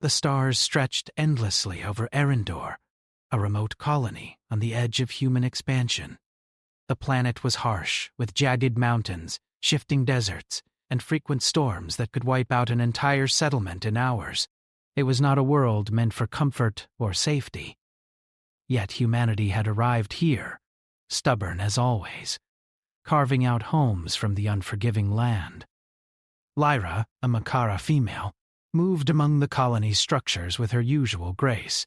The stars stretched endlessly over Erendor, a remote colony on the edge of human expansion. The planet was harsh, with jagged mountains, shifting deserts, and frequent storms that could wipe out an entire settlement in hours. It was not a world meant for comfort or safety. Yet humanity had arrived here, stubborn as always, carving out homes from the unforgiving land. Lyra, a Makara female, moved among the colony's structures with her usual grace.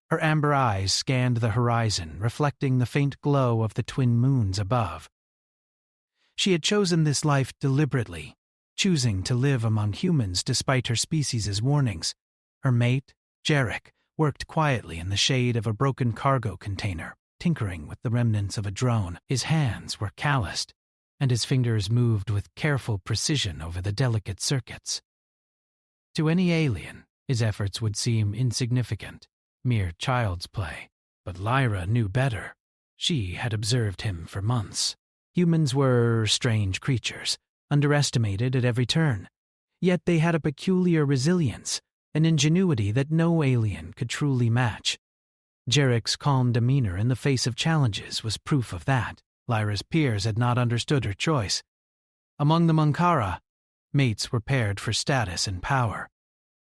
Her amber eyes scanned the horizon, reflecting the faint glow of the twin moons above. She had chosen this life deliberately, choosing to live among humans despite her species' warnings. Her mate, Jarek, worked quietly in the shade of a broken cargo container, tinkering with the remnants of a drone. His hands were calloused, and his fingers moved with careful precision over the delicate circuits. To any alien, his efforts would seem insignificant, mere child's play. But Lyra knew better. She had observed him for months. Humans were strange creatures, underestimated at every turn. Yet they had a peculiar resilience, an ingenuity that no alien could truly match. Jarek's calm demeanor in the face of challenges was proof of that. Lyra's peers had not understood her choice. Among the Munkara, mates were paired for status and power.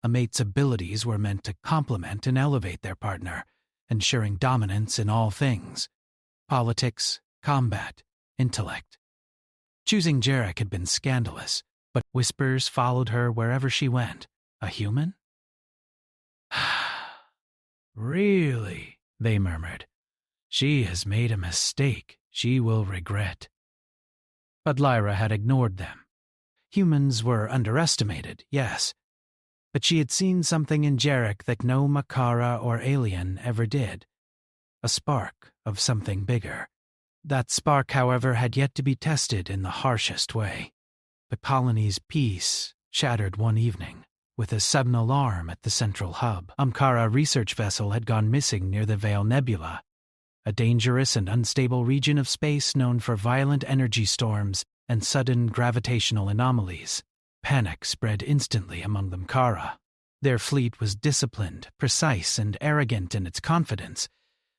A mate's abilities were meant to complement and elevate their partner, ensuring dominance in all things: politics, combat, intellect. Choosing Jarek had been scandalous, but whispers followed her wherever she went. A human? Really, they murmured. She has made a mistake she will regret. But Lyra had ignored them. Humans were underestimated, yes, but she had seen something in Jarek that no Makara or alien ever did. A spark of something bigger. That spark, however, had yet to be tested in the harshest way. The colony's peace shattered one evening, with a sudden alarm at the central hub. Amkara research vessel had gone missing near the Veil Nebula, a dangerous and unstable region of space known for violent energy storms and sudden gravitational anomalies. Panic spread instantly among the Amkara. Their fleet was disciplined, precise, and arrogant in its confidence,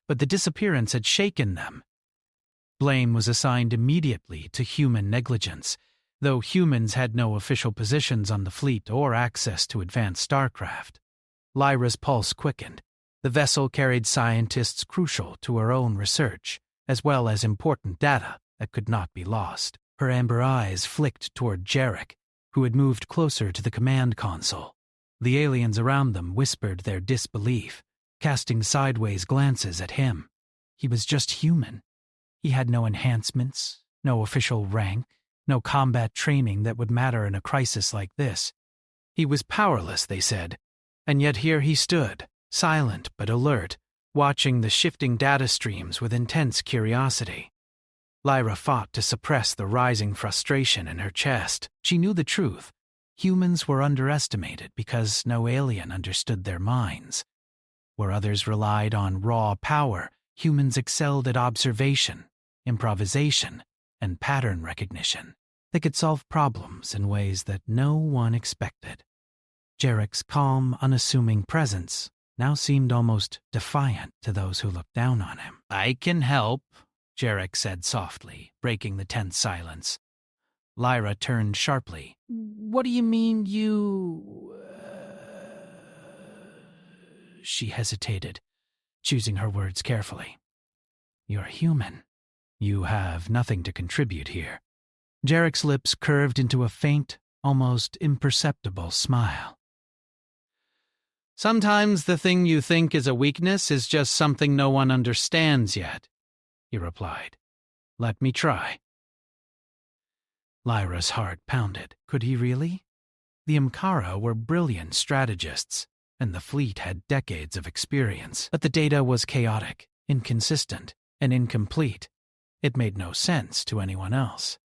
but the disappearance had shaken them. Blame was assigned immediately to human negligence, though humans had no official positions on the fleet or access to advanced starcraft. Lyra's pulse quickened. The vessel carried scientists crucial to her own research, as well as important data that could not be lost. Her amber eyes flicked toward Jarek, who had moved closer to the command console. The aliens around them whispered their disbelief, casting sideways glances at him. He was just human. He had no enhancements, no official rank, no combat training that would matter in a crisis like this. He was powerless, they said, and yet here he stood, silent but alert, watching the shifting data streams with intense curiosity. Lyra fought to suppress the rising frustration in her chest. She knew the truth. Humans were underestimated because no alien understood their minds. Where others relied on raw power, humans excelled at observation, improvisation, and pattern recognition. They could solve problems in ways that no one expected. Jarek's calm, unassuming presence now seemed almost defiant to those who looked down on him. "I can help," Jarek said softly, breaking the tense silence. Lyra turned sharply. "What do you mean you—" She hesitated, choosing her words carefully. "You're human. You have nothing to contribute here." Jarek's lips curved into a faint, almost imperceptible smile. "Sometimes the thing you think is a weakness is just something no one understands yet," he replied. "Let me try." Lyra's heart pounded. Could he really? The Amkara were brilliant strategists, and the fleet had decades of experience. But the data was chaotic, inconsistent, and incomplete. It made no sense to anyone else.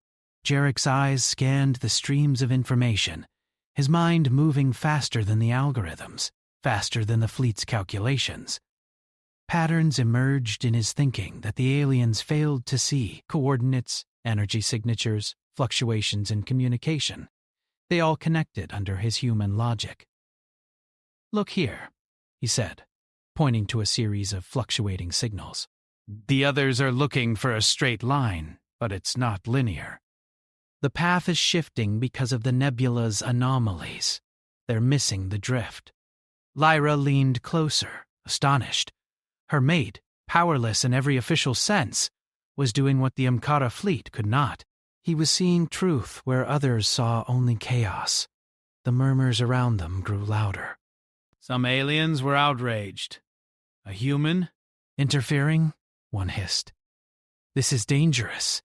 Jarek's eyes scanned the streams of information, his mind moving faster than the algorithms, faster than the fleet's calculations. Patterns emerged in his thinking that the aliens failed to see: coordinates, energy signatures, fluctuations in communication. They all connected under his human logic. "Look here," he said, pointing to a series of fluctuating signals. "The others are looking for a straight line, but it's not linear. The path is shifting because of the nebula's anomalies. They're missing the drift." Lyra leaned closer, astonished. Her mate, powerless in every official sense, was doing what the Umkara fleet could not. He was seeing truth where others saw only chaos. The murmurs around them grew louder. "Some aliens were outraged. A human interfering?" one hissed. "This is dangerous."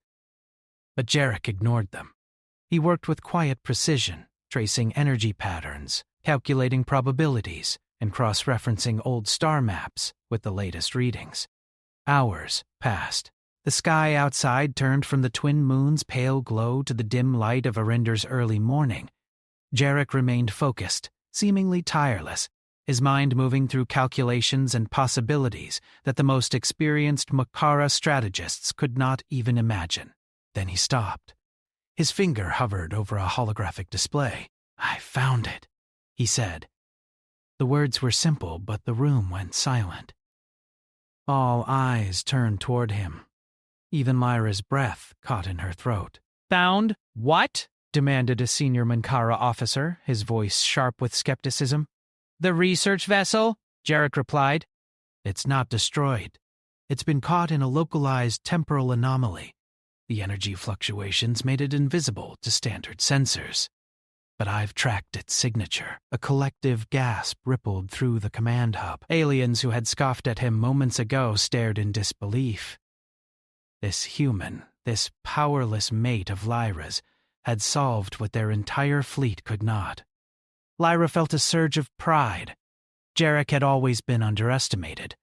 But Jarek ignored them. He worked with quiet precision, tracing energy patterns, calculating probabilities, and cross-referencing old star maps with the latest readings. Hours passed. The sky outside turned from the twin moons' pale glow to the dim light of Arinder's early morning. Jarek remained focused, seemingly tireless, his mind moving through calculations and possibilities that the most experienced Makara strategists could not even imagine. Then he stopped. His finger hovered over a holographic display. "I found it," he said. The words were simple, but the room went silent. All eyes turned toward him. Even Lyra's breath caught in her throat. "Found what?" demanded a senior Mankara officer, his voice sharp with skepticism. "The research vessel," Jarek replied. "It's not destroyed. It's been caught in a localized temporal anomaly. The energy fluctuations made it invisible to standard sensors. But I've tracked its signature." A collective gasp rippled through the command hub. Aliens who had scoffed at him moments ago stared in disbelief. This human, this powerless mate of Lyra's, had solved what their entire fleet could not. Lyra felt a surge of pride. Jarek had always been underestimated,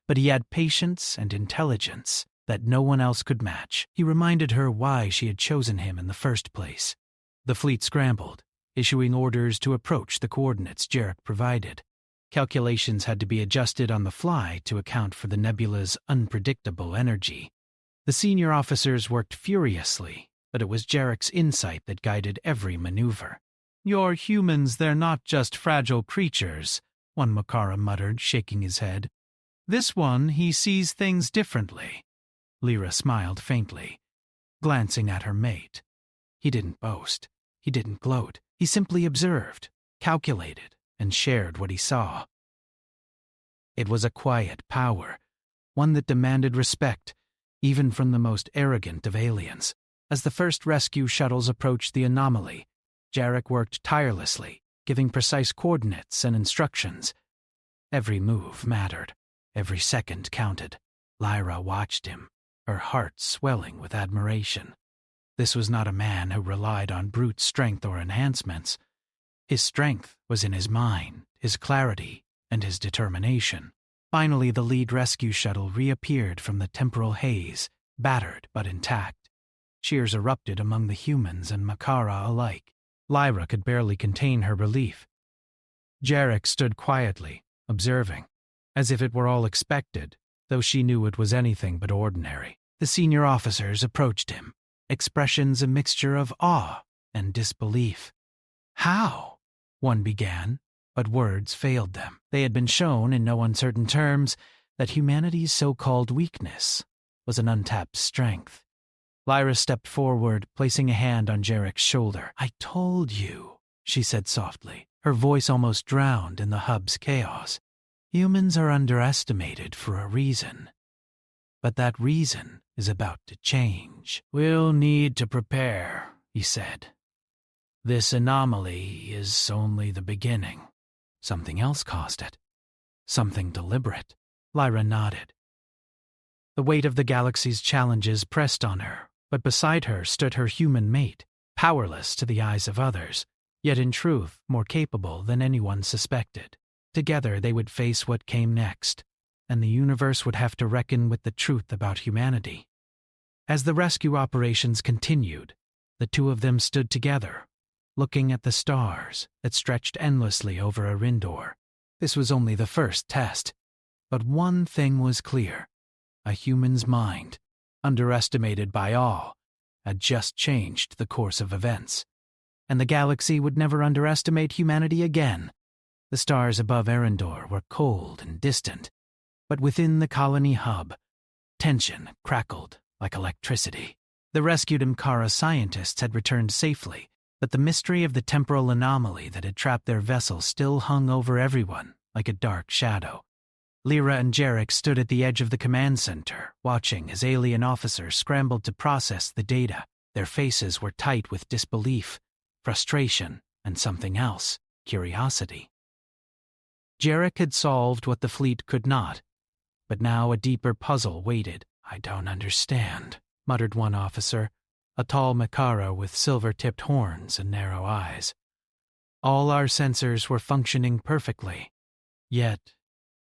but he had patience and intelligence that no one else could match. He reminded her why she had chosen him in the first place. The fleet scrambled, issuing orders to approach the coordinates Jarek provided. Calculations had to be adjusted on the fly to account for the nebula's unpredictable energy. The senior officers worked furiously, but it was Jarek's insight that guided every maneuver. "Your humans, they're not just fragile creatures," one Makara muttered, shaking his head. "This one, he sees things differently." Lyra smiled faintly, glancing at her mate. He didn't boast. He didn't gloat. He simply observed, calculated, and shared what he saw. It was a quiet power, one that demanded respect, even from the most arrogant of aliens. As the first rescue shuttles approached the anomaly, Jarek worked tirelessly, giving precise coordinates and instructions. Every move mattered. Every second counted. Lyra watched him, her heart swelling with admiration. This was not a man who relied on brute strength or enhancements. His strength was in his mind, his clarity, and his determination. Finally, the lead rescue shuttle reappeared from the temporal haze, battered but intact. Cheers erupted among the humans and Makara alike. Lyra could barely contain her relief. Jarek stood quietly, observing, as if it were all expected, though she knew it was anything but ordinary. The senior officers approached him, expressions a mixture of awe and disbelief. "How?" one began, but words failed them. They had been shown, in no uncertain terms, that humanity's so-called weakness was an untapped strength. Lyra stepped forward, placing a hand on Jarek's shoulder. "I told you," she said softly, her voice almost drowned in the hub's chaos. "Humans are underestimated for a reason. But that reason is about to change. We'll need to prepare," he said. "This anomaly is only the beginning." Something else caused it. Something deliberate. Lyra nodded. The weight of the galaxy's challenges pressed on her, but beside her stood her human mate, powerless to the eyes of others, yet in truth more capable than anyone suspected. Together they would face what came next, and the universe would have to reckon with the truth about humanity. As the rescue operations continued, the two of them stood together, looking at the stars that stretched endlessly over Arindor. This was only the first test, but one thing was clear. A human's mind, underestimated by all, had just changed the course of events, and the galaxy would never underestimate humanity again. The stars above Arendor were cold and distant, but within the colony hub, tension crackled like electricity. The rescued Imkara scientists had returned safely, but the mystery of the temporal anomaly that had trapped their vessel still hung over everyone like a dark shadow. Lyra and Jarek stood at the edge of the command center, watching as alien officers scrambled to process the data. Their faces were tight with disbelief, frustration, and something else, curiosity. Jarek had solved what the fleet could not, but now a deeper puzzle waited. "I don't understand," muttered one officer, a tall Makara with silver-tipped horns and narrow eyes. All our sensors were functioning perfectly, yet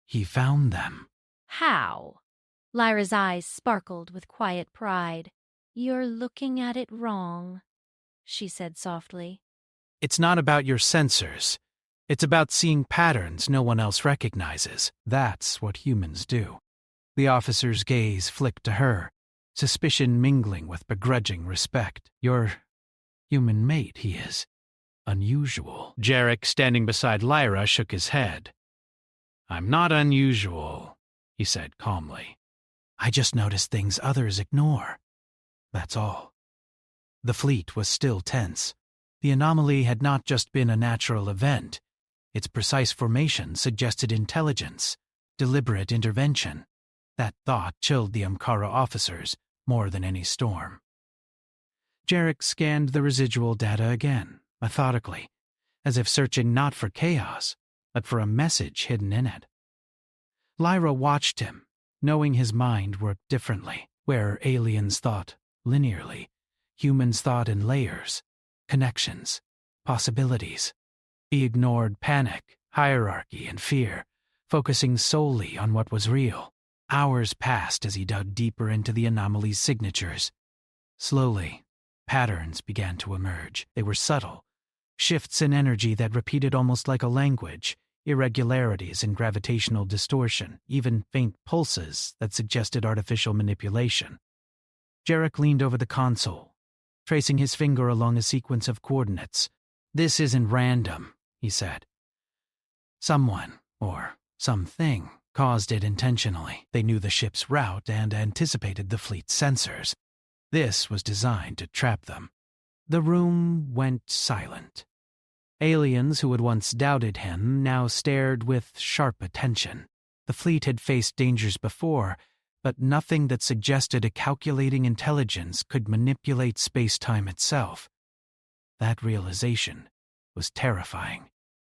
he found them. How? Lyra's eyes sparkled with quiet pride. "You're looking at it wrong," she said softly. "It's not about your sensors. It's about seeing patterns no one else recognizes. That's what humans do." The officer's gaze flicked to her, suspicion mingling with begrudging respect. "Your human mate, he is. Unusual." Jarek, standing beside Lyra, shook his head. "I'm not unusual," he said calmly. "I just noticed things others ignore. That's all." The fleet was still tense. The anomaly had not just been a natural event. Its precise formation suggested intelligence, deliberate intervention. That thought chilled the Imkara officers more than any storm. Jarek scanned the residual data again, methodically, as if searching not for chaos, but for a message hidden in it. Lyra watched him, knowing his mind worked differently. Where aliens thought linearly, humans thought in layers, connections, possibilities. He ignored panic, hierarchy, and fear, focusing solely on what was real. Hours passed as he dug deeper into the anomaly's signatures. Slowly, patterns began to emerge. They were subtle, shifts in energy that repeated almost like a language, irregularities in gravitational distortion, even faint pulses that suggested artificial manipulation. Jarek leaned over the console, tracing his finger along a sequence of coordinates. "This isn't random," he said. "Someone, or something, caused it intentionally. They knew the ship's route and anticipated the fleet's sensors. This was designed to trap them." The room went silent. Aliens who had once doubted him now stared with sharp attention. The fleet had faced dangers before, but nothing that suggested a calculating intelligence could manipulate space-time itself. That realization was terrifying.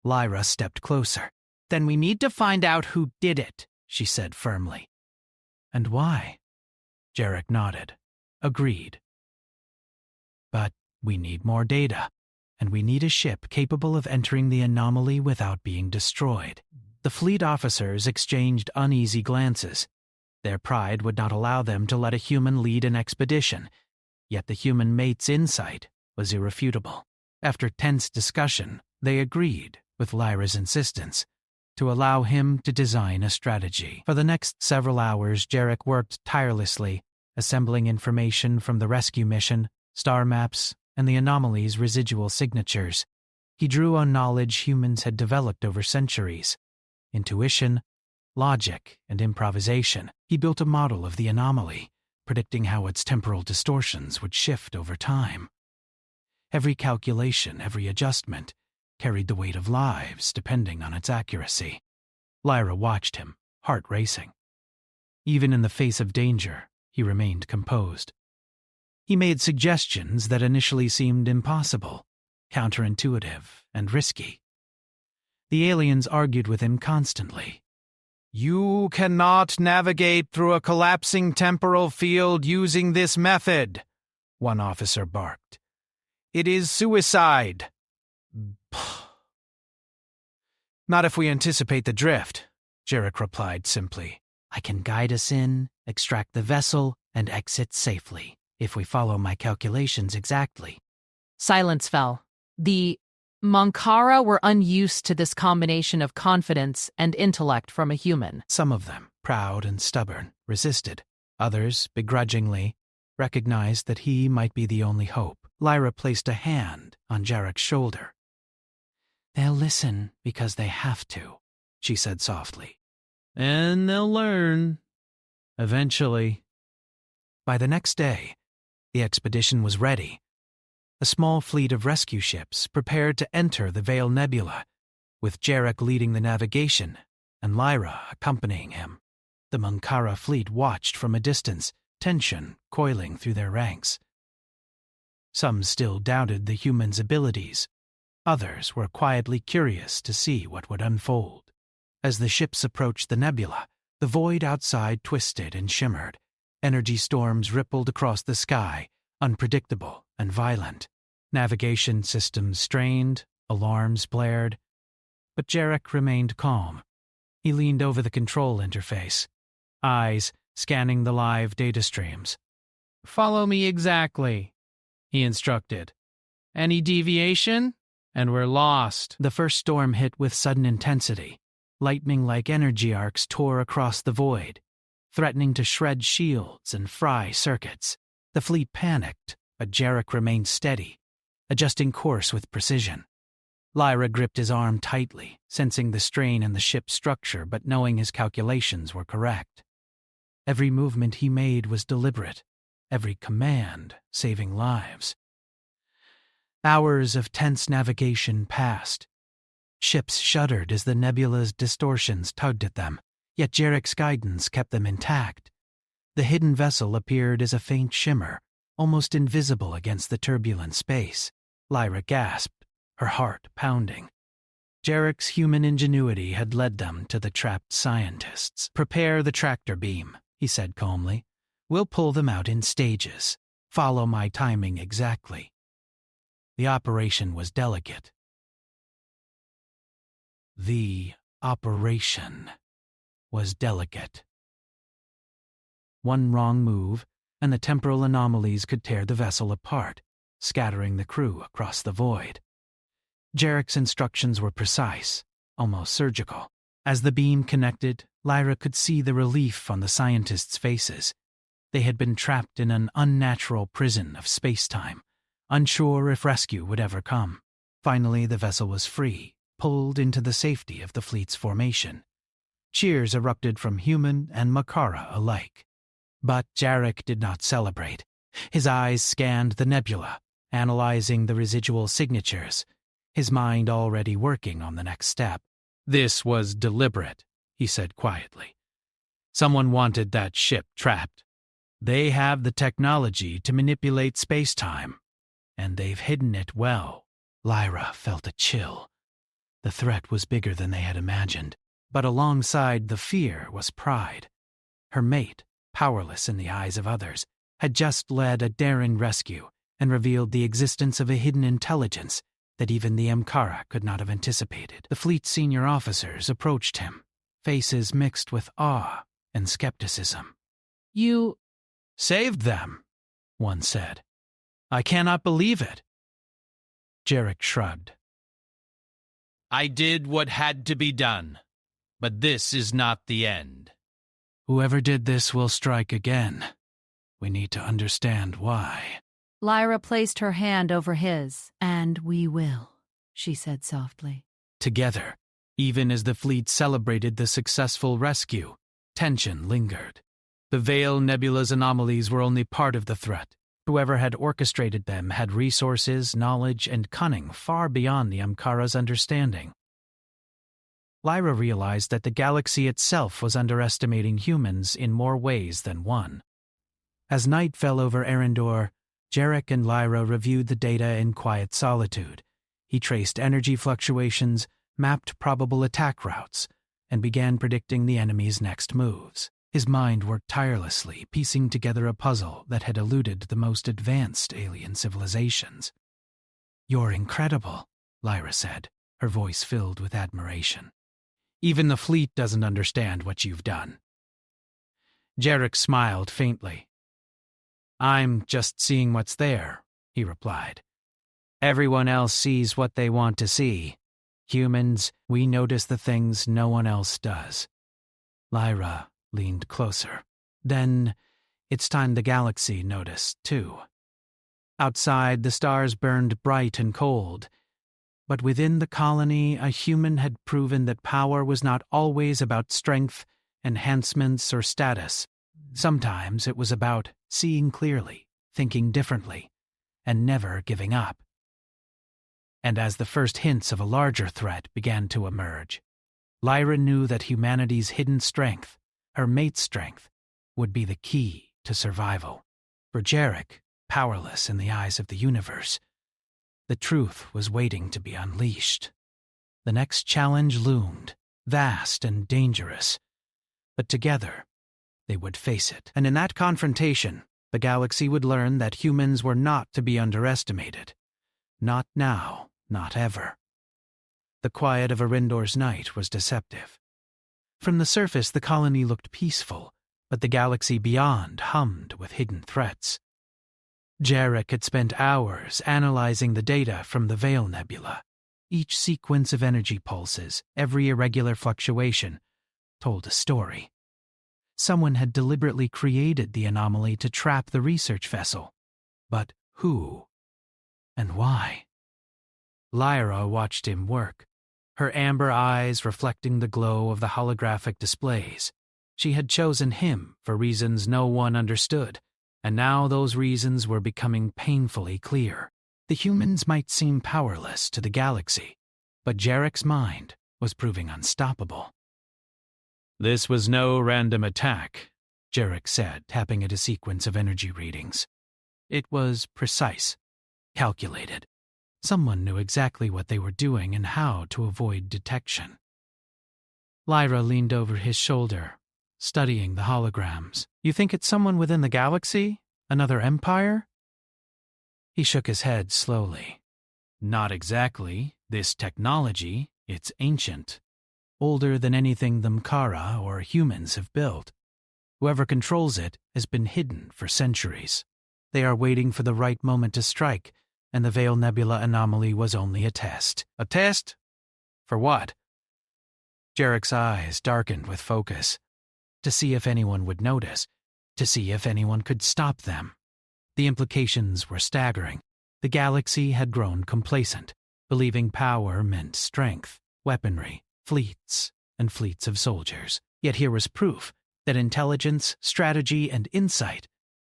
Lyra stepped closer. "Then we need to find out who did it," she said firmly. "And why?" Jarek nodded. "Agreed. But we need more data, and we need a ship capable of entering the anomaly without being destroyed." The fleet officers exchanged uneasy glances. Their pride would not allow them to let a human lead an expedition, yet the human mate's insight was irrefutable. After tense discussion, they agreed, with Lyra's insistence, to allow him to design a strategy. For the next several hours, Jarek worked tirelessly, assembling information from the rescue mission, star maps, and the anomaly's residual signatures. He drew on knowledge humans had developed over centuries: intuition, logic, and improvisation. He built a model of the anomaly, predicting how its temporal distortions would shift over time. Every calculation, every adjustment, carried the weight of lives, depending on its accuracy. Lyra watched him, heart racing. Even in the face of danger, he remained composed. He made suggestions that initially seemed impossible, counterintuitive, and risky. The aliens argued with him constantly. "You cannot navigate through a collapsing temporal field using this method," one officer barked. "It is suicide." "Not if we anticipate the drift," Jarek replied simply. "I can guide us in, extract the vessel, and exit safely, if we follow my calculations exactly." Silence fell. The Monkara were unused to this combination of confidence and intellect from a human. Some of them, proud and stubborn, resisted. Others, begrudgingly, recognized that he might be the only hope. Lyra placed a hand on Jarek's shoulder. They'll listen because they have to, she said softly. And they'll learn. Eventually. By the next day, the expedition was ready. A small fleet of rescue ships prepared to enter the Veil Nebula, with Jarek leading the navigation and Lyra accompanying him. The Mankara fleet watched from a distance, tension coiling through their ranks. Some still doubted the humans' abilities. Others were quietly curious to see what would unfold. As the ships approached the nebula, the void outside twisted and shimmered. Energy storms rippled across the sky, unpredictable and violent. Navigation systems strained, alarms blared. But Jarek remained calm. He leaned over the control interface, eyes scanning the live data streams. Follow me exactly, he instructed. Any deviation, and we're lost. The first storm hit with sudden intensity. Lightning-like energy arcs tore across the void, threatening to shred shields and fry circuits. The fleet panicked, but Jarek remained steady, adjusting course with precision. Lyra gripped his arm tightly, sensing the strain in the ship's structure but knowing his calculations were correct. Every movement he made was deliberate, every command saving lives. Hours of tense navigation passed. Ships shuddered as the nebula's distortions tugged at them, yet Jarek's guidance kept them intact. The hidden vessel appeared as a faint shimmer, almost invisible against the turbulent space. Lyra gasped, her heart pounding. Jarek's human ingenuity had led them to the trapped scientists. "Prepare the tractor beam," he said calmly. "We'll pull them out in stages. Follow my timing exactly." The operation was delicate. The operation was delicate. One wrong move, and the temporal anomalies could tear the vessel apart, scattering the crew across the void. Jarek's instructions were precise, almost surgical. As the beam connected, Lyra could see the relief on the scientists' faces. They had been trapped in an unnatural prison of space-time, unsure if rescue would ever come. Finally, the vessel was free, pulled into the safety of the fleet's formation. Cheers erupted from human and Makara alike. But Jarek did not celebrate. His eyes scanned the nebula, analyzing the residual signatures, his mind already working on the next step. "This was deliberate," he said quietly. "Someone wanted that ship trapped. They have the technology to manipulate space-time, and they've hidden it well." Lyra felt a chill. The threat was bigger than they had imagined, but alongside the fear was pride. Her mate, powerless in the eyes of others, had just led a daring rescue and revealed the existence of a hidden intelligence that even the Amkara could not have anticipated. The fleet's senior officers approached him, faces mixed with awe and skepticism. "You saved them," one said. "I cannot believe it." Jarek shrugged. "I did what had to be done, but this is not the end." "Whoever did this will strike again. We need to understand why." Lyra placed her hand over his. "And we will," she said softly. Together, even as the fleet celebrated the successful rescue, tension lingered. The Veil Nebula's anomalies were only part of the threat. Whoever had orchestrated them had resources, knowledge, and cunning far beyond the Amkara's understanding. Lyra realized that the galaxy itself was underestimating humans in more ways than one. As night fell over Arendor, Jarek and Lyra reviewed the data in quiet solitude. He traced energy fluctuations, mapped probable attack routes, and began predicting the enemy's next moves. His mind worked tirelessly, piecing together a puzzle that had eluded the most advanced alien civilizations. "You're incredible," Lyra said, her voice filled with admiration. "Even the fleet doesn't understand what you've done." Jarek smiled faintly. "I'm just seeing what's there," he replied. "Everyone else sees what they want to see. Humans, we notice the things no one else does." Lyra leaned closer. "Then it's time the galaxy noticed, too." Outside, the stars burned bright and cold, But within the colony, a human had proven that power was not always about strength, enhancements, or status. Sometimes it was about seeing clearly, thinking differently, and never giving up. And as the first hints of a larger threat began to emerge, Lyra knew that humanity's hidden strength, her mate's strength, would be the key to survival. For Jarek, powerless in the eyes of the universe, the truth was waiting to be unleashed. The next challenge loomed, vast and dangerous, but together they would face it. And in that confrontation, the galaxy would learn that humans were not to be underestimated. Not now, not ever. The quiet of Arindor's night was deceptive. From the surface, the colony looked peaceful, but the galaxy beyond hummed with hidden threats. Jarek had spent hours analyzing the data from the Veil Nebula. Each sequence of energy pulses, every irregular fluctuation, told a story. Someone had deliberately created the anomaly to trap the research vessel. But who? And why? Lyra watched him work, her amber eyes reflecting the glow of the holographic displays. She had chosen him for reasons no one understood, and now those reasons were becoming painfully clear. The humans might seem powerless to the galaxy, but Jarek's mind was proving unstoppable. This was no random attack, Jarek said, tapping at a sequence of energy readings. It was precise, calculated. Someone knew exactly what they were doing and how to avoid detection. Lyra leaned over his shoulder, studying the holograms. You think it's someone within the galaxy? Another empire? He shook his head slowly. Not exactly. This technology, it's ancient. Older than anything the Mkara or humans have built. Whoever controls it has been hidden for centuries. They are waiting for the right moment to strike, and the Veil Nebula anomaly was only a test. A test? For what? Jarek's eyes darkened with focus. To see if anyone would notice, to see if anyone could stop them. The implications were staggering. The galaxy had grown complacent, believing power meant strength, weaponry, fleets, and fleets of soldiers. Yet here was proof that intelligence, strategy, and insight,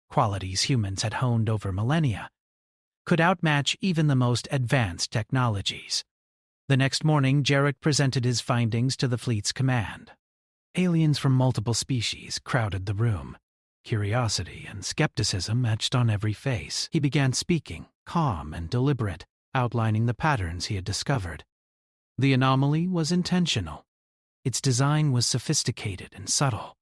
qualities humans had honed over millennia, could outmatch even the most advanced technologies. The next morning, Jarek presented his findings to the fleet's command. Aliens from multiple species crowded the room. Curiosity and skepticism etched on every face. He began speaking, calm and deliberate, outlining the patterns he had discovered. The anomaly was intentional. Its design was sophisticated and subtle.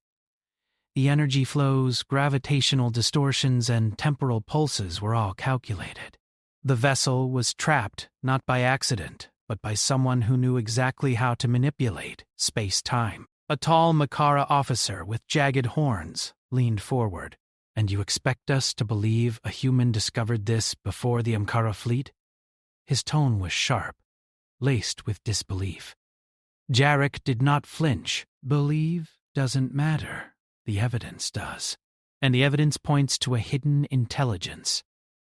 The energy flows, gravitational distortions, and temporal pulses were all calculated. The vessel was trapped not by accident, but by someone who knew exactly how to manipulate space-time. A tall Makara officer with jagged horns leaned forward. And you expect us to believe a human discovered this before the Amkara fleet? His tone was sharp, laced with disbelief. Jarek did not flinch. Believe doesn't matter. The evidence does. And the evidence points to a hidden intelligence,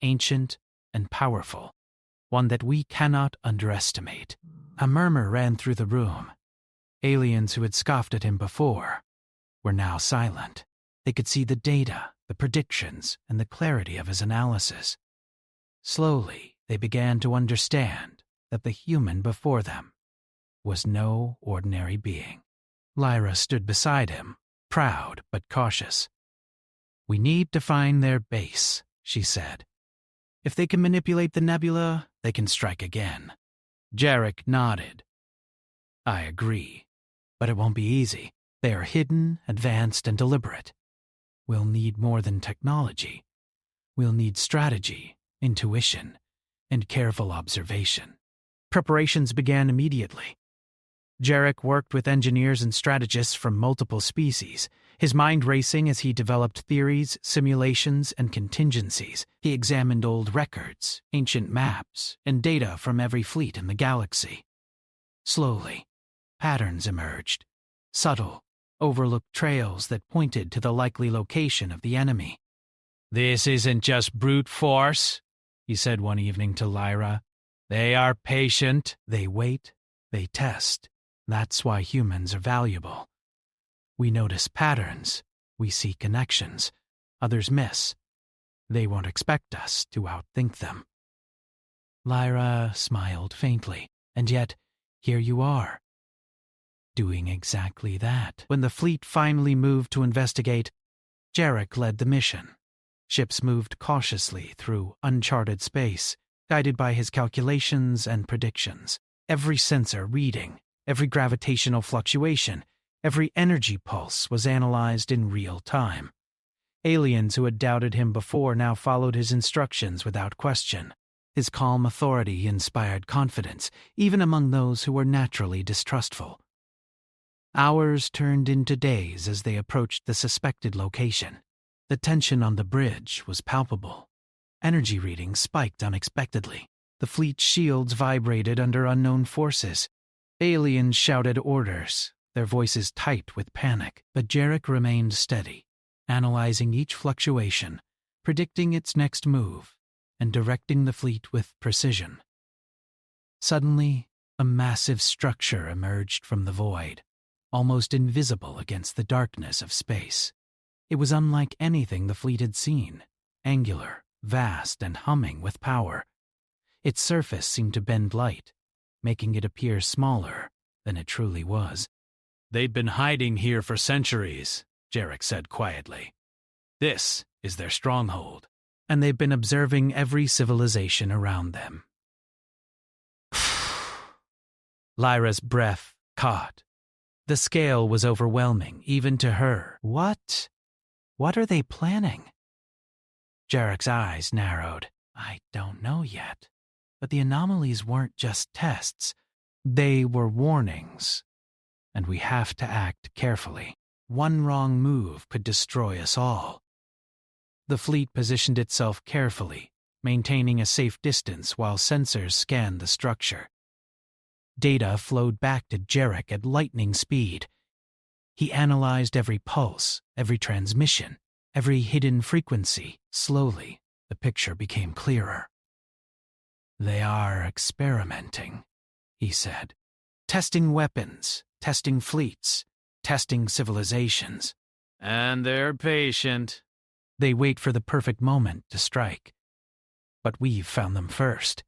ancient and powerful, one that we cannot underestimate. A murmur ran through the room. Aliens who had scoffed at him before were now silent. They could see the data, the predictions, and the clarity of his analysis. Slowly, they began to understand that the human before them was no ordinary being. Lyra stood beside him, proud but cautious. We need to find their base, she said. If they can manipulate the nebula, they can strike again. Jarek nodded. I agree, but it won't be easy. They are hidden, advanced, and deliberate. We'll need more than technology. We'll need strategy, intuition, and careful observation. Preparations began immediately. Jarek worked with engineers and strategists from multiple species, his mind racing as he developed theories, simulations, and contingencies. He examined old records, ancient maps, and data from every fleet in the galaxy. Slowly, patterns emerged, subtle, overlooked trails that pointed to the likely location of the enemy. This isn't just brute force, he said one evening to Lyra. They are patient. They wait. They test. That's why humans are valuable. We notice patterns. We see connections. Others miss. They won't expect us to outthink them. Lyra smiled faintly, and yet, here you are, doing exactly that. When the fleet finally moved to investigate, Jarek led the mission. Ships moved cautiously through uncharted space, guided by his calculations and predictions. Every sensor reading, every gravitational fluctuation, every energy pulse was analyzed in real time. Aliens who had doubted him before now followed his instructions without question. His calm authority inspired confidence, even among those who were naturally distrustful. Hours turned into days as they approached the suspected location. The tension on the bridge was palpable. Energy readings spiked unexpectedly. The fleet's shields vibrated under unknown forces. Aliens shouted orders, their voices tight with panic, but Jarek remained steady, analyzing each fluctuation, predicting its next move, and directing the fleet with precision. Suddenly, a massive structure emerged from the void, almost invisible against the darkness of space. It was unlike anything the fleet had seen, angular, vast, and humming with power. Its surface seemed to bend light, making it appear smaller than it truly was. "They've been hiding here for centuries," Jarek said quietly. "This is their stronghold." And they've been observing every civilization around them. Lyra's breath caught. The scale was overwhelming, even to her. What are they planning? Jarek's eyes narrowed. I don't know yet. But the anomalies weren't just tests. They were warnings. And we have to act carefully. One wrong move could destroy us all. The fleet positioned itself carefully, maintaining a safe distance while sensors scanned the structure. Data flowed back to Jarek at lightning speed. He analyzed every pulse, every transmission, every hidden frequency. Slowly, the picture became clearer. They are experimenting, he said. Testing weapons, testing fleets, testing civilizations. And they're patient. They wait for the perfect moment to strike. But we've found them first.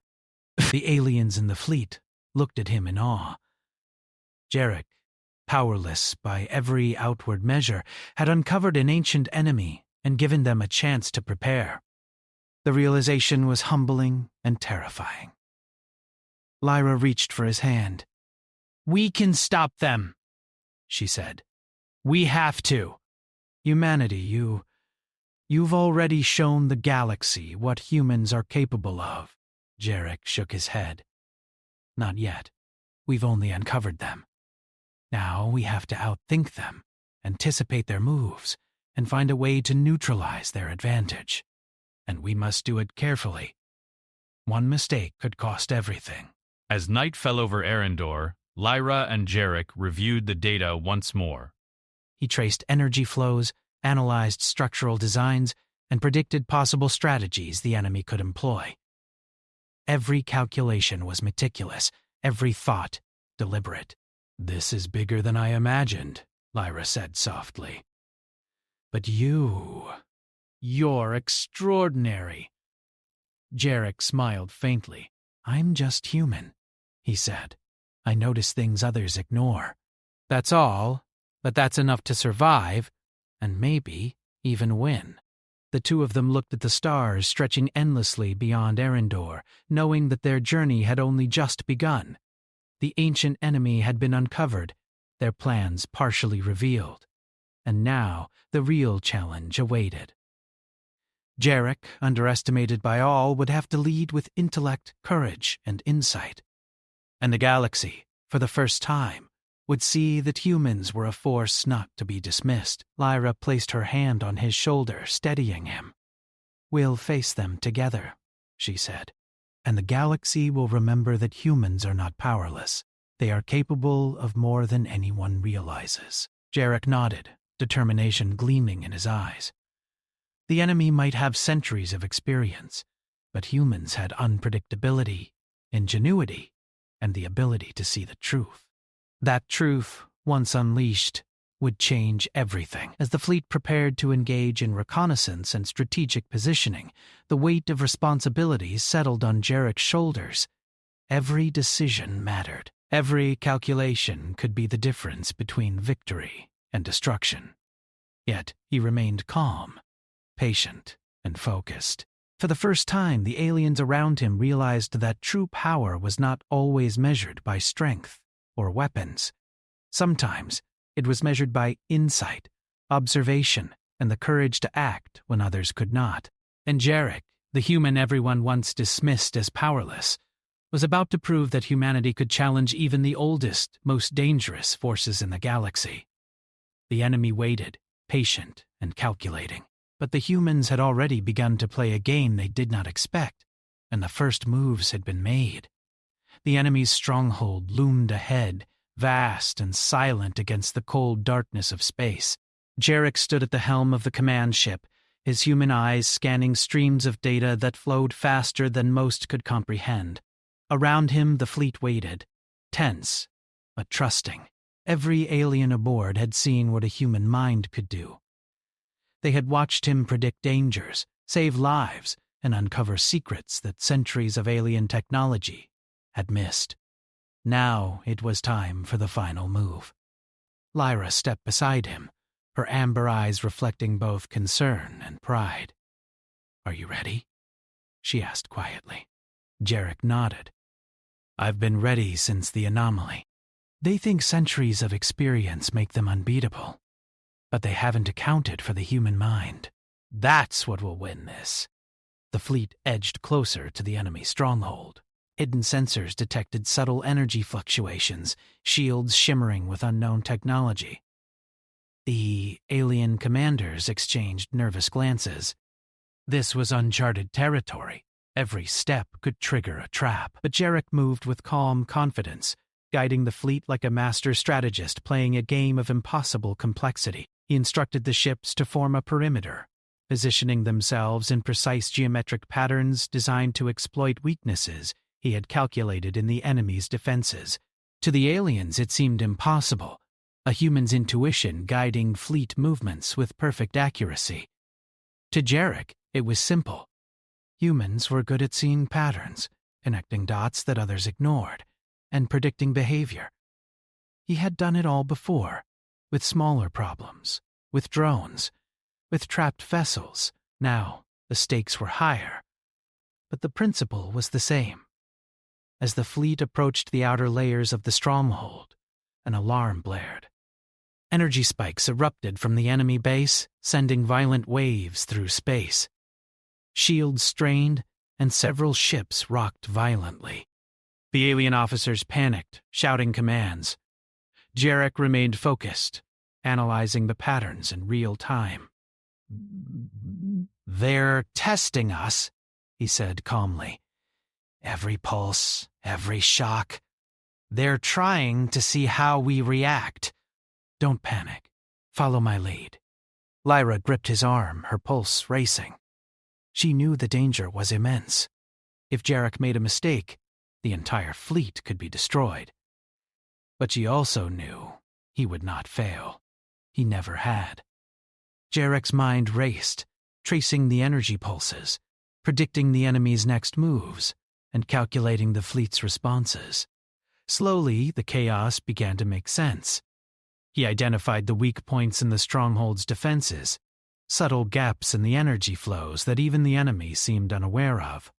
The aliens in the fleet looked at him in awe. Jarek, powerless by every outward measure, had uncovered an ancient enemy and given them a chance to prepare. The realization was humbling and terrifying. Lyra reached for his hand. "We can stop them," she said. "We have to. Humanity, you've already shown the galaxy what humans are capable of." Jarek shook his head. "Not yet. We've only uncovered them. Now we have to outthink them, anticipate their moves, and find a way to neutralize their advantage. And we must do it carefully. One mistake could cost everything." As night fell over Arendor, Lyra and Jarek reviewed the data once more. He traced energy flows, analyzed structural designs, and predicted possible strategies the enemy could employ. Every calculation was meticulous, every thought deliberate. "This is bigger than I imagined," Lyra said softly. "But you're extraordinary." Jarek smiled faintly. "I'm just human," he said. "I notice things others ignore. That's all, but that's enough to survive, and maybe even win." The two of them looked at the stars stretching endlessly beyond Arendor, knowing that their journey had only just begun. The ancient enemy had been uncovered, their plans partially revealed, and now the real challenge awaited. Jarek, underestimated by all, would have to lead with intellect, courage, and insight. And the galaxy, for the first time, would see that humans were a force not to be dismissed. Lyra placed her hand on his shoulder, steadying him. "We'll face them together," she said. "And the galaxy will remember that humans are not powerless. They are capable of more than anyone realizes." Jarek nodded, determination gleaming in his eyes. The enemy might have centuries of experience, but humans had unpredictability, ingenuity, and the ability to see the truth. That truth, once unleashed, would change everything. As the fleet prepared to engage in reconnaissance and strategic positioning, the weight of responsibility settled on Jarek's shoulders. Every decision mattered. Every calculation could be the difference between victory and destruction. Yet he remained calm, patient, and focused. For the first time, the aliens around him realized that true power was not always measured by strength or weapons. Sometimes it was measured by insight, observation, and the courage to act when others could not. And Jarek, the human everyone once dismissed as powerless, was about to prove that humanity could challenge even the oldest, most dangerous forces in the galaxy. The enemy waited, patient and calculating. But the humans had already begun to play a game they did not expect, and the first moves had been made. The enemy's stronghold loomed ahead, vast and silent against the cold darkness of space. Jarek stood at the helm of the command ship, his human eyes scanning streams of data that flowed faster than most could comprehend. Around him the fleet waited, tense, but trusting. Every alien aboard had seen what a human mind could do. They had watched him predict dangers, save lives, and uncover secrets that centuries of alien technology had missed. Now it was time for the final move. Lyra stepped beside him, her amber eyes reflecting both concern and pride. "Are you ready?" she asked quietly. Jarek nodded. "I've been ready since the anomaly. They think centuries of experience make them unbeatable. But they haven't accounted for the human mind. That's what will win this." The fleet edged closer to the enemy stronghold. Hidden sensors detected subtle energy fluctuations, shields shimmering with unknown technology. The alien commanders exchanged nervous glances. This was uncharted territory. Every step could trigger a trap. But Jarek moved with calm confidence, guiding the fleet like a master strategist playing a game of impossible complexity. He instructed the ships to form a perimeter, positioning themselves in precise geometric patterns designed to exploit weaknesses he had calculated in the enemy's defenses. To the aliens it seemed impossible, a human's intuition guiding fleet movements with perfect accuracy. To Jarek, it was simple. Humans were good at seeing patterns, connecting dots that others ignored, and predicting behavior. He had done it all before, with smaller problems, with drones, with trapped vessels. Now the stakes were higher, but the principle was the same. As the fleet approached the outer layers of the stronghold, an alarm blared. Energy spikes erupted from the enemy base, sending violent waves through space. Shields strained, and several ships rocked violently. The alien officers panicked, shouting commands. Jarek remained focused, analyzing the patterns in real time. "They're testing us," he said calmly. "Every pulse, every shock. They're trying to see how we react. Don't panic. Follow my lead." Lyra gripped his arm, her pulse racing. She knew the danger was immense. If Jarek made a mistake, the entire fleet could be destroyed. But she also knew he would not fail. He never had. Jarek's mind raced, tracing the energy pulses, predicting the enemy's next moves, and calculating the fleet's responses. Slowly, the chaos began to make sense. He identified the weak points in the stronghold's defenses, subtle gaps in the energy flows that even the enemy seemed unaware of.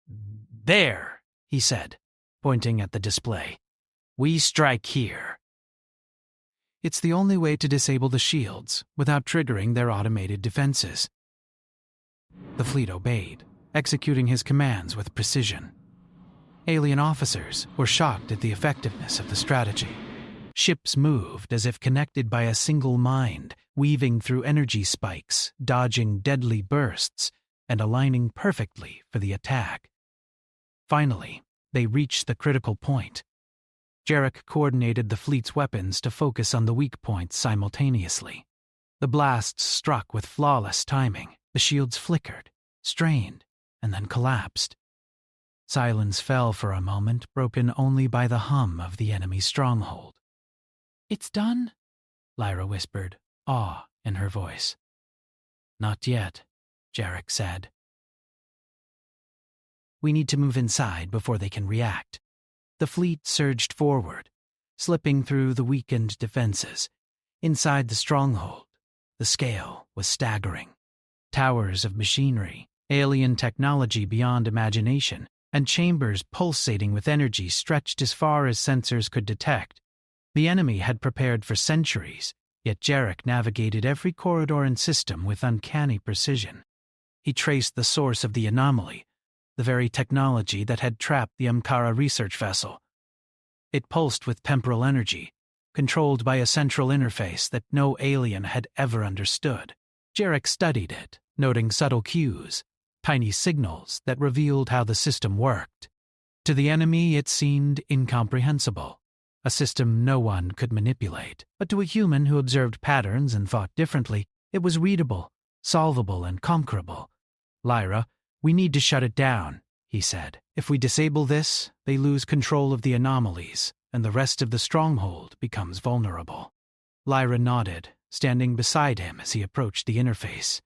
"There," he said, pointing at the display. "We strike here." It's the only way to disable the shields without triggering their automated defenses. The fleet obeyed, executing his commands with precision. Alien officers were shocked at the effectiveness of the strategy. Ships moved as if connected by a single mind, weaving through energy spikes, dodging deadly bursts, and aligning perfectly for the attack. Finally, they reached the critical point. Jarek coordinated the fleet's weapons to focus on the weak points simultaneously. The blasts struck with flawless timing. The shields flickered, strained, and then collapsed. Silence fell for a moment, broken only by the hum of the enemy stronghold. "It's done?" Lyra whispered, awe in her voice. "Not yet," Jarek said. "We need to move inside before they can react." The fleet surged forward, slipping through the weakened defenses. Inside the stronghold, the scale was staggering. Towers of machinery, alien technology beyond imagination, and chambers pulsating with energy stretched as far as sensors could detect. The enemy had prepared for centuries, yet Jarek navigated every corridor and system with uncanny precision. He traced the source of the anomaly, the very technology that had trapped the Amkara research vessel. It pulsed with temporal energy, controlled by a central interface that no alien had ever understood. Jarek studied it, noting subtle cues, tiny signals that revealed how the system worked. To the enemy, it seemed incomprehensible, a system no one could manipulate. But to a human who observed patterns and thought differently, it was readable, solvable, and conquerable. "Lyra, we need to shut it down," he said. "If we disable this, they lose control of the anomalies, and the rest of the stronghold becomes vulnerable." Lyra nodded, standing beside him as he approached the interface.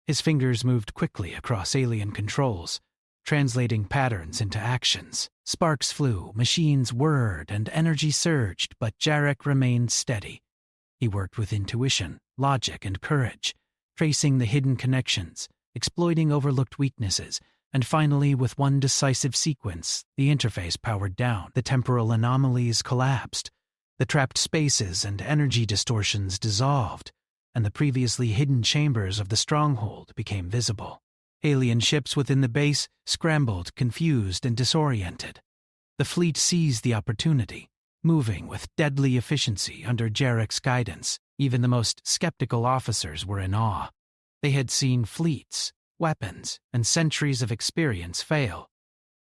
His fingers moved quickly across alien controls, translating patterns into actions. Sparks flew, machines whirred, and energy surged, but Jarek remained steady. He worked with intuition, logic, and courage, tracing the hidden connections, exploiting overlooked weaknesses, and finally, with one decisive sequence, the interface powered down. The temporal anomalies collapsed. The trapped spaces and energy distortions dissolved, and the previously hidden chambers of the stronghold became visible. Alien ships within the base scrambled, confused, and disoriented. The fleet seized the opportunity, moving with deadly efficiency under Jarek's guidance. Even the most skeptical officers were in awe. They had seen fleets, weapons, and centuries of experience fail,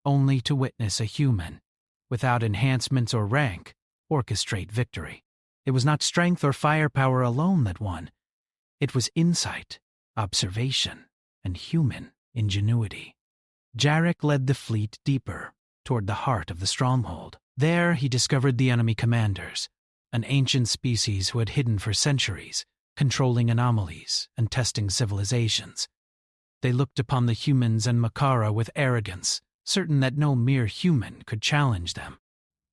only to witness a human, without enhancements or rank, orchestrate victory. It was not strength or firepower alone that won. It was insight, observation, and human ingenuity. Jarek led the fleet deeper, toward the heart of the stronghold. There he discovered the enemy commanders, an ancient species who had hidden for centuries, controlling anomalies and testing civilizations. They looked upon the humans and Makara with arrogance, certain that no mere human could challenge them.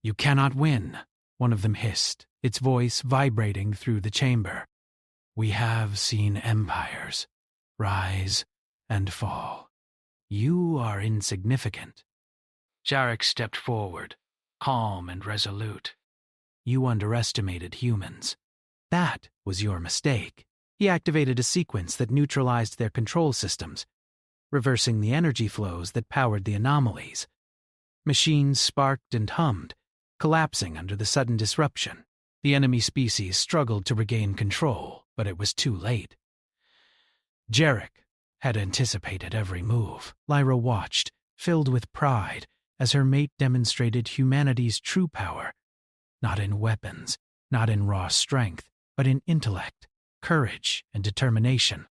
"You cannot win," one of them hissed, its voice vibrating through the chamber. "We have seen empires rise and fall. You are insignificant." Jarek stepped forward, calm and resolute. "You underestimated humans. That was your mistake." He activated a sequence that neutralized their control systems, reversing the energy flows that powered the anomalies. Machines sparked and hummed, collapsing under the sudden disruption. The enemy species struggled to regain control, but it was too late. Jarek had anticipated every move. Lyra watched, filled with pride, as her mate demonstrated humanity's true power, not in weapons, not in raw strength, but in intellect, courage, and determination.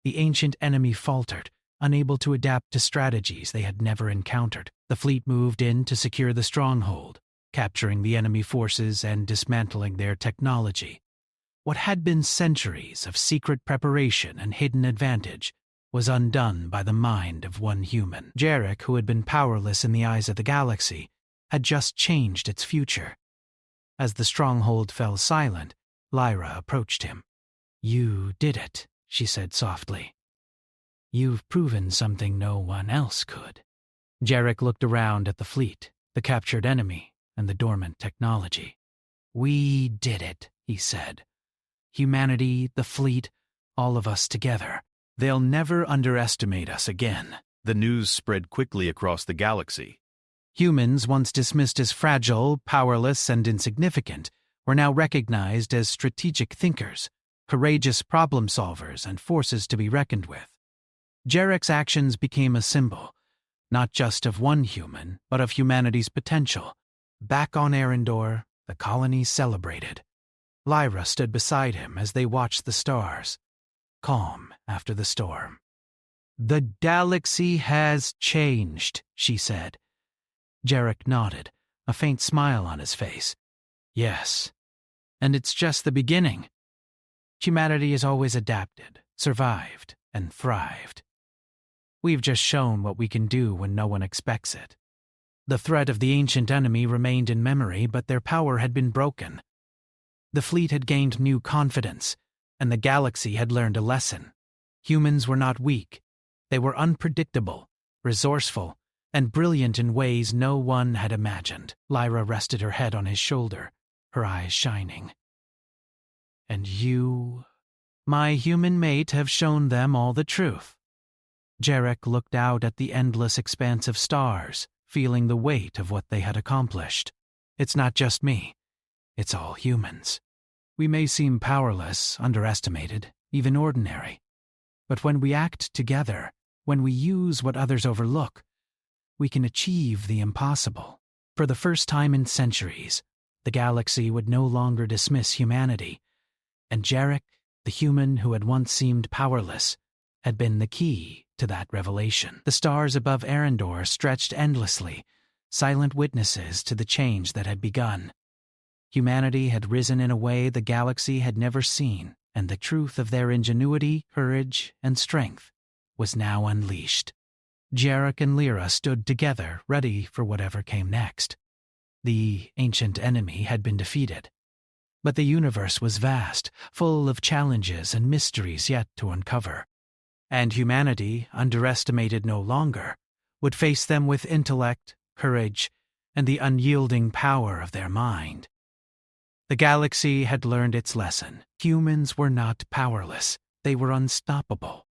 The ancient enemy faltered, unable to adapt to strategies they had never encountered. The fleet moved in to secure the stronghold, capturing the enemy forces and dismantling their technology. What had been centuries of secret preparation and hidden advantage was undone by the mind of one human. Jarek, who had been powerless in the eyes of the galaxy, had just changed its future. As the stronghold fell silent, Lyra approached him. "You did it," she said softly. "You've proven something no one else could." Jarek looked around at the fleet, the captured enemy, and the dormant technology. "We did it," he said. "Humanity, the fleet, all of us together. They'll never underestimate us again." The news spread quickly across the galaxy. Humans, once dismissed as fragile, powerless, and insignificant, were now recognized as strategic thinkers, courageous problem solvers, and forces to be reckoned with. Jarek's actions became a symbol, not just of one human, but of humanity's potential. Back on Arendor, the colony celebrated. Lyra stood beside him as they watched the stars, calm after the storm. "The galaxy has changed," she said. Jarek nodded, a faint smile on his face. Yes. And it's just the beginning. Humanity has always adapted, survived, and thrived. We've just shown what we can do when no one expects it. The threat of the ancient enemy remained in memory, but their power had been broken. The fleet had gained new confidence, and the galaxy had learned a lesson. Humans were not weak. They were unpredictable, resourceful, and brilliant in ways no one had imagined. Lyra rested her head on his shoulder, her eyes shining. And you, my human mate, have shown them all the truth. Jarek looked out at the endless expanse of stars, feeling the weight of what they had accomplished. It's not just me. It's all humans. We may seem powerless, underestimated, even ordinary. But when we act together, when we use what others overlook, we can achieve the impossible. For the first time in centuries, the galaxy would no longer dismiss humanity, and Jarek, the human who had once seemed powerless, had been the key to that revelation. The stars above Arendor stretched endlessly, silent witnesses to the change that had begun. Humanity had risen in a way the galaxy had never seen, and the truth of their ingenuity, courage, and strength was now unleashed. Jarek and Lyra stood together, ready for whatever came next. The ancient enemy had been defeated. But the universe was vast, full of challenges and mysteries yet to uncover. And humanity, underestimated no longer, would face them with intellect, courage, and the unyielding power of their mind. The galaxy had learned its lesson. Humans were not powerless. They were unstoppable.